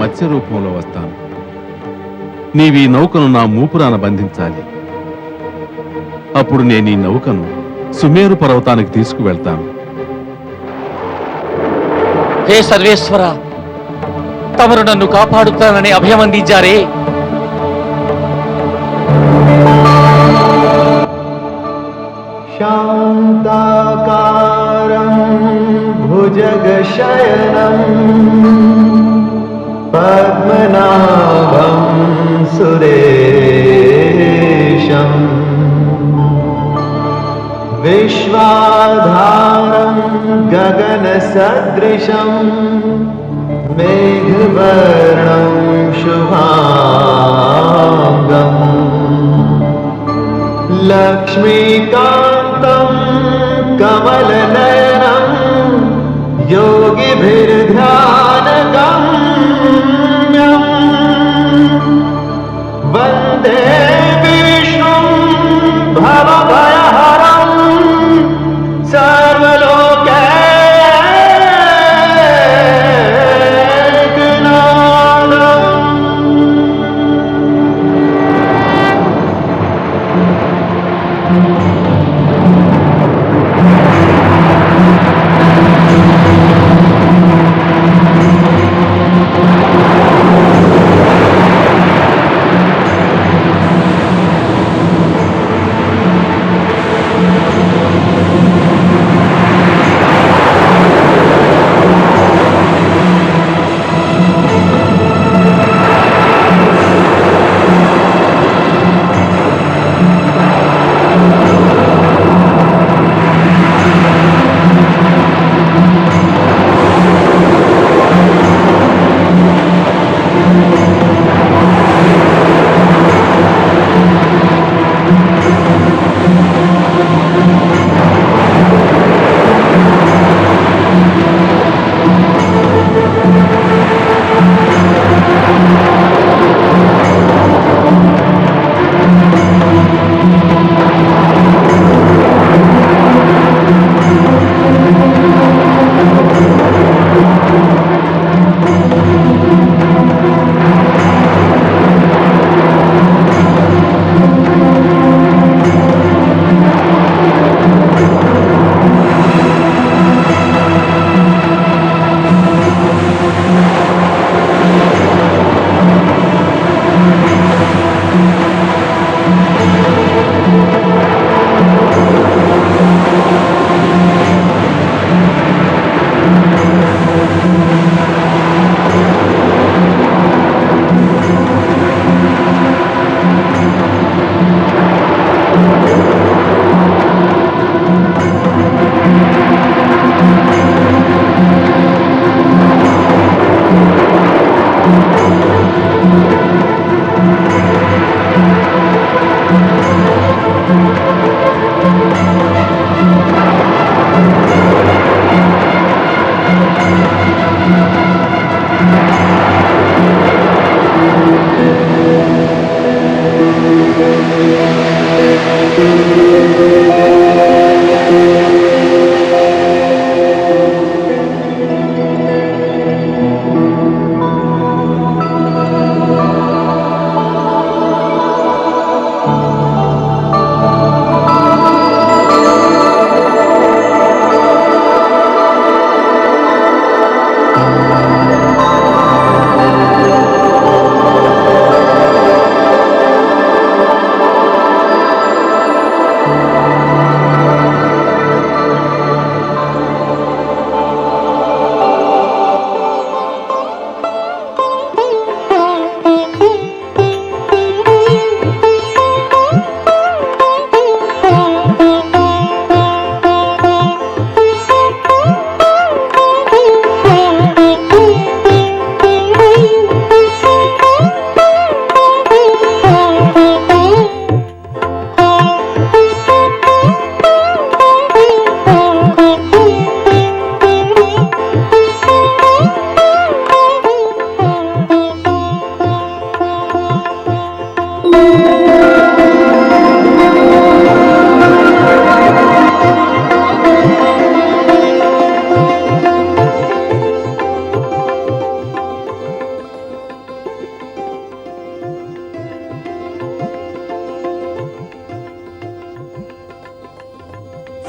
మత్స్య రూపంలో వస్తాను. నీవీ నౌకను నా మూపురాన బంధించాలి. అప్పుడు నేను ఈ నౌకను సుమేరు పర్వతానికి తీసుకువెళ్తాను. హే సర్వేశ్వర, తమరు నన్ను కాపాడుతానని అభయమందించారే. శాంతాకారం భుజగశయనం పద్మనాభం సురేశం విశ్వాధారం గగన సదృశం మేఘవర్ణం శుభాంగం లక్ష్మీకాంతం కమలనయనం యోగిభిర్ధ్యానగమ్యం వందే విష్ణుం భవభయహరం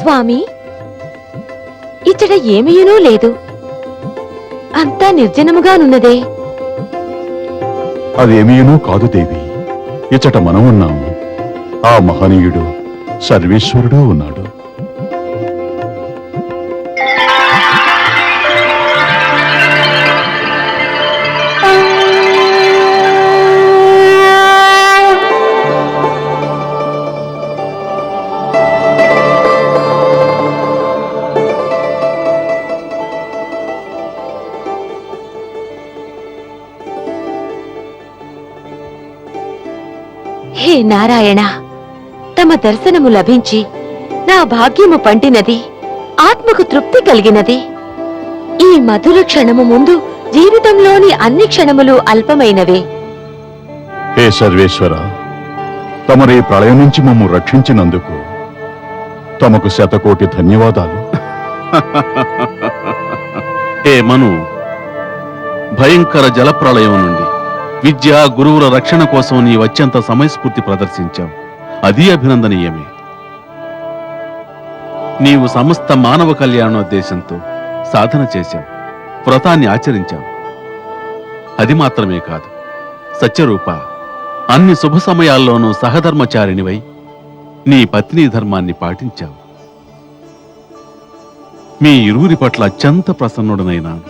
స్వామి, ఇచ్చట ఏమీయునూ లేదు, అంతా నిర్జనముగానున్నదే. అదేమీనూ కాదు దేవి. ఇచ్చట మనం ఉన్నాము. ఆ మహనీయుడు సర్వేశ్వరుడు ఉన్నాడు. హే నారాయణ, తమ దర్శనము లభించి నా భాగ్యము పండినది, ఆత్మకు తృప్తి కలిగినది. ఈ మధుర క్షణము ముందు జీవితంలోని అన్ని క్షణములు అల్పమైనవే. హే సర్వేశ్వర, తమరి ప్రళయం నుంచి మమ్ము రక్షించినందుకు తమకు శతకోటి ధన్యవాదాలు. హే మను, భయంకర జలప్రళయం నుండి విద్య గురువుల రక్షణ కోసం నీ అత్యంత సమయస్ఫూర్తి ప్రదర్శించావు. అది అభినందనీయమే. నీవు సమస్త మానవ కళ్యాణోద్దేశంతో సాధన చేశావు, వ్రతాన్ని ఆచరించావు. అది మాత్రమే కాదు, సత్యరూప, అన్ని శుభ సమయాల్లోనూ సహధర్మచారిణివై నీ పత్ని ధర్మాన్ని పాటించావు. మీ ఇరువురి పట్ల అత్యంత ప్రసన్నుడనైనాను.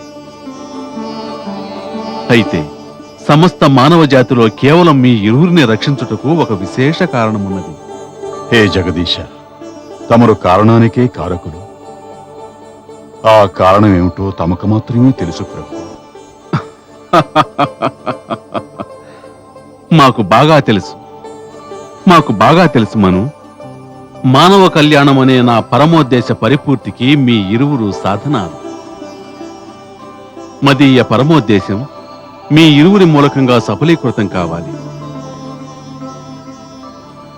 అయితే సమస్త మానవ జాతిలో కేవలం మీ ఇరువురిని రక్షించుటకు ఒక విశేష కారణమున్నది. హే జగదీశ, తమరు కారణానికే కారకులు. ఆ కారణమేమిటో తమకు మాత్రమే తెలుసు ప్రభు. మాకు బాగా తెలుసు మను. మానవ కళ్యాణం అనే నా పరమోద్దేశ పరిపూర్తికి మీ ఇరువురు సాధనాలు. మదీయ పరమోద్దేశం మీ ఇరువురి మూలకంగా సఫలీకృతం కావాలి.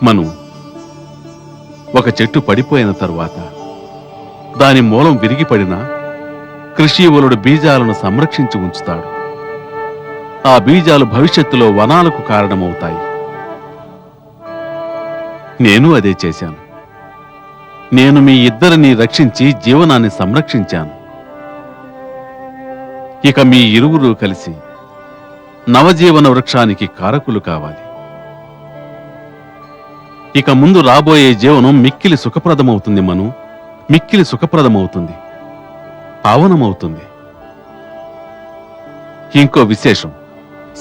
మను, ఒక చెట్టు పడిపోయిన తరువాత దాని మూలం విరిగిపడినా కృషివలుడు బీజాలను సంరక్షించి ఉంచుతాడు. ఆ బీజాలు భవిష్యత్తులో వనాలకు కారణమవుతాయి. నేను అదే చేశాను. నేను మీ ఇద్దరిని రక్షించి జీవనాన్ని సంరక్షించాను. ఇక మీ ఇరువురు కలిసి నవజీవన వృక్షానికి కారకులు కావాలి. ఇక ముందు రాబోయే జీవనం మిక్కిలి సుఖప్రదమవుతుంది మను, మిక్కిలి సుఖప్రదమవుతుంది, పావనమవుతుంది. ఇంకో విశేషం,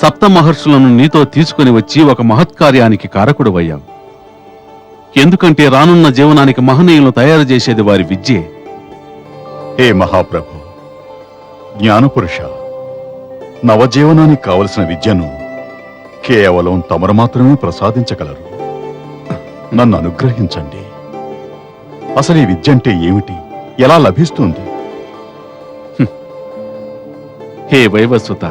సప్త మహర్షులను నీతో తీసుకుని వచ్చి ఒక మహత్కార్యానికి కారకుడు అయ్యావు. ఎందుకంటే రానున్న జీవనానికి మహనీయులను తయారు చేసేది వారి విద్యే. హే మహాప్రభు, జ్ఞానపురుష, నవజీవనానికి కావలసిన విద్యను కేవలం తమరు మాత్రమే ప్రసాదించగలరు. నన్ను అనుగ్రహించండి. అసలు ఈ విద్య అంటే ఏమిటి, ఎలా లభిస్తుంది? హే వైవస్వత,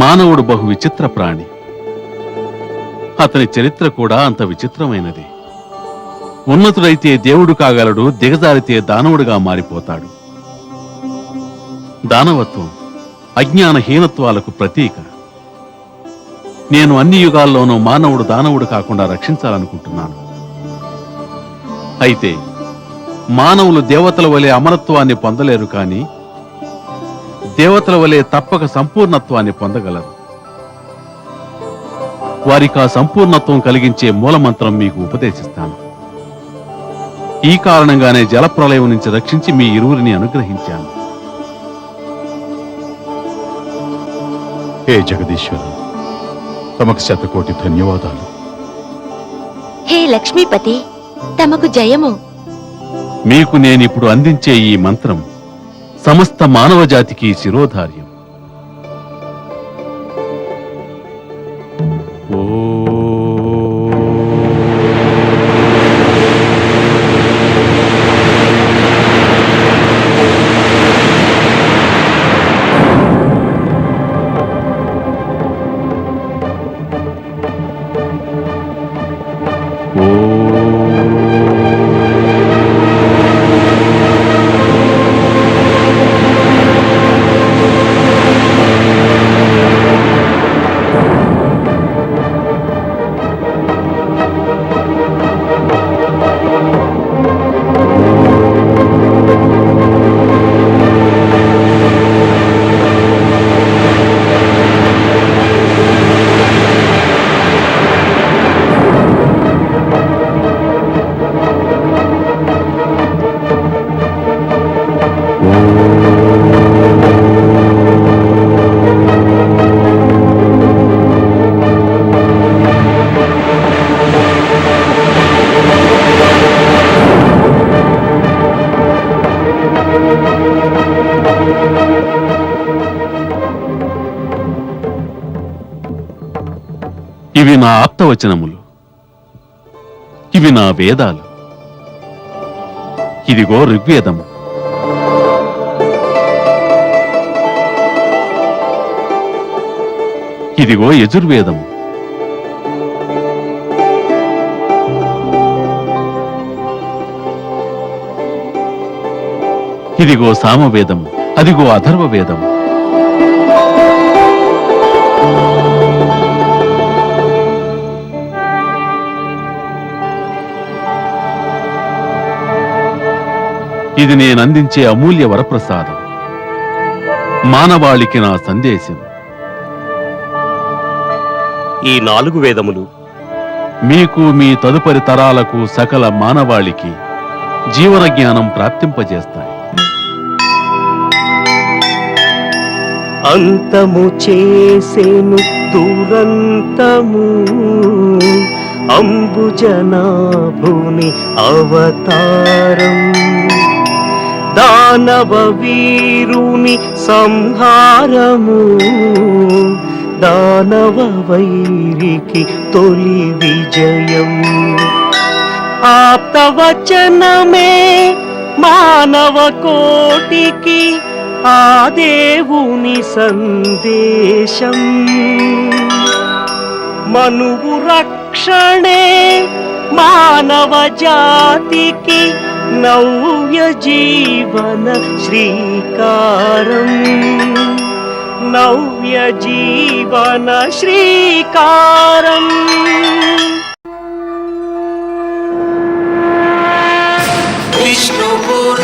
మానవుడు బహు విచిత్ర ప్రాణి. అతని చరిత్ర కూడా అంత విచిత్రమైనది. ఉన్నతుడైతే దేవుడు కాగలడు, దిగజారితే దానవుడిగా మారిపోతాడు. దానవత్వం అజ్ఞాన హీనత్వాలకు ప్రతీక. నేను అన్ని యుగాల్లోనూ మానవుడు దానవుడు కాకుండా రక్షించాలనుకుంటున్నాను. అయితే మానవులు దేవతల వలె అమరత్వాన్ని పొందలేరు, కానీ దేవతల వలె తప్పక సంపూర్ణత్వాన్ని పొందగలరు. వారికి ఆ సంపూర్ణత్వం కలిగించే మూలమంత్రం మీకు ఉపదేశిస్తాను. ఈ కారణంగానే జలప్రళయం నుంచి రక్షించి మీ ఇరువురిని అనుగ్రహించాను. హే జగదీశ్వర, తమకు శతకోటి ధన్యవాదాలు. హే లక్ష్మీపతి, తమకు జయము. మీకు నేనిప్పుడు అందించే ఈ మంత్రం సమస్త మానవ జాతికి శిరోధార్యం. ఇవి నా ఆప్తవచనములు, ఇవి నా వేదాలు. ఇదిగో ఋగ్వేదము, ఇదిగో యజుర్వేదము, ఇదిగో సామవేదము, అదిగో అథర్వ వేదము. ఇది నేనందించే అమూల్య వరప్రసాదం, మానవాళికి నా సందేశం. ఈ 4 వేదములు మీకు, మీ తదుపరి తరాలకు, సకల మానవాళికి జీవన జ్ఞానం ప్రాప్తింపజేస్తాయి. అంతము చేసేను దురంతము, అంబుజనాభుని అవతారం, దానవ వీరుని సంహారము, దానవ వైరికి తొలి విజయం. ఆప్తవచనమే మానవ కోటికి ఆ దేవుని సందేశం. మనువు రక్షణే మానవ జాతికి నవ్య జీవన శ్రీకారం, నవ్య జీవన శ్రీకారం. విష్ణుపుర